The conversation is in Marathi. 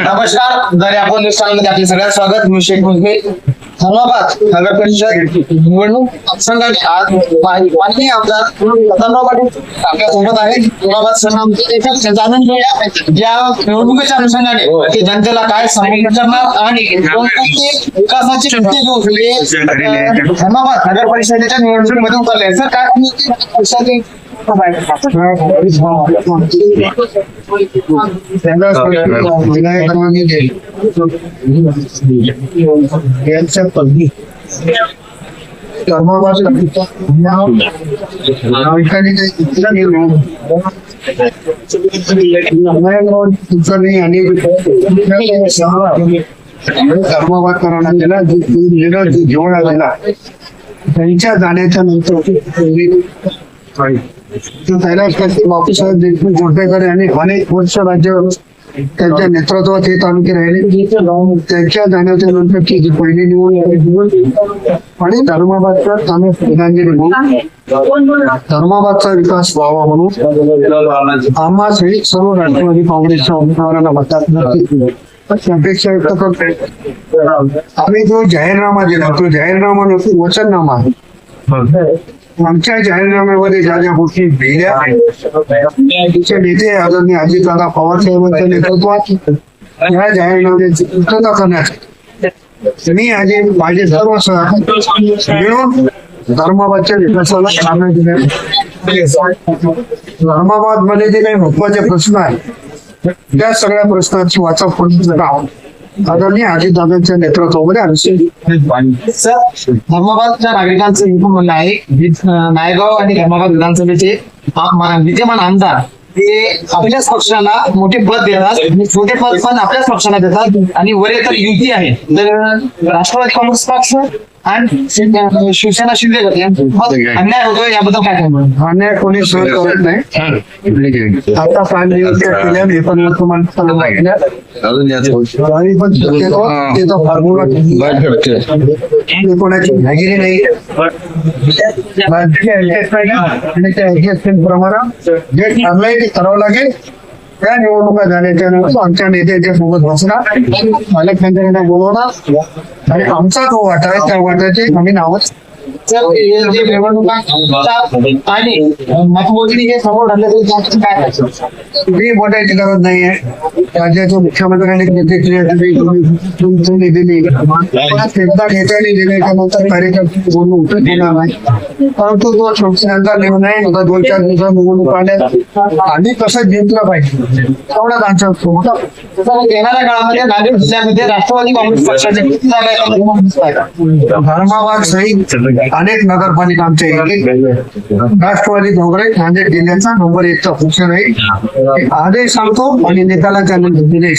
नमस्कार, दर्या आपण मध्ये आपले सगळ्यात स्वागत. मी शेख मुजबे. धर्माबाद नगर परिषद निवडणूक संघाने आज माननीय आमदार धर्माबाद पाटील आपल्या सोबत आहे. धर्माबाद सण जाणून घेऊया या निवडणुकीच्या अनुषंगाने की जनतेला काय सांगितलं करणार आणि विकासाची कृती घेऊन धर्माबाद नगर परिषदेच्या निवडणुकीमध्ये उतरले. सर काय परिषदे यांच्या पत्नी धर्माबाद करायला घेऊन आलेला त्यांच्या जाण्याच्या नंतर गोटेकडे आणि अनेक वर्ष राज्य त्यांच्या नेतृत्वात हे तालुके राहिले. त्यांच्या जाण्याच्या नंतर ती पहिली निवडणूक आणि धर्माबादचा श्रद्धांजली धर्माबादचा विकास व्हावा म्हणून आम्हा सहित सर्व राष्ट्रवादी काँग्रेसच्या उमेदवारांना मतदान अपेक्षा व्यक्त करतो. आम्ही जो जाहीरनामा दिला तो जाहीरनामा नसून वचननामा आहे. आमच्या जाहीरनाम्यामध्ये ज्या ज्या गोष्टी दिल्या तिचे नेते आदरणीय अजितदादा पवार साहेबांच्या नेतृत्वात या जाहीरनाम्याची पूर्तता करण्यासाठी मी आधी माझे सर्व सहकारी मिळून धर्माबादच्या विकासाला सामना दिला. धर्माबाद मध्ये जे काही महत्वाचे प्रश्न आहेत त्या सगळ्या प्रश्नांची वाचा करून आदरणीय अजितदादांच्या नेतृत्वामध्ये धर्माबादच्या नागरिकांचं एकूण म्हणणं आहे नायगाव आणि धर्माबाद विधानसभेचे विद्यमान आमदार ते आपल्याच पक्षाला मोठे पद देतात आणि छोटे पद पण आपल्याच पक्षाला देतात आणि वरे तर युती आहे. तर राष्ट्रवादी काँग्रेस पक्ष आणि शिवसेना शिंदे अन्याय होतोय याबद्दल काय सांगणार? अन्याय कोणी सहन करत नाही. आता 5 नियुक्त्या केल्या मी पण तुम्हाला कोणाची भागिरी नाही आणि त्या प्रमाणात जे ठरलंय ते करावं लागेल. त्या निवडणुका झाल्याच्या नंतर आमच्या नेत्याच्या सोबत बसणार अनेक नेत्यांना बोलवणार आणि आमचा जो वाटा आहे त्या वाट्याचे आम्ही नावच जे निवडणुका आणि मतमोजणी हे समोर ठरले काय तुम्ही बोलायची गरज नाहीये. राज्याच्या मुख्यमंत्र्यांनी नेते दिली नेत्यांनी दिल्याच्या नंतर कार्यकर्ते बोलणं उत्तर देणार नाही. परंतु जो संस्थांचा निर्णय होता 2-4 दिवसात निवडणूक आल्या आधी कसं जिंकलं पाहिजे तेवढाच आमच्या येणाऱ्या काळामध्ये नांदेड जिल्ह्यामध्ये राष्ट्रवादी काँग्रेस पक्षाचे धर्माबाद सहित अनेक नगरपालिका आमच्या राष्ट्रवादी काँग्रेस नांदेड जिल्ह्याचा नंबर 1चा पक्ष आहे. आदेश सांगतो आणि निकालाच्या नंतर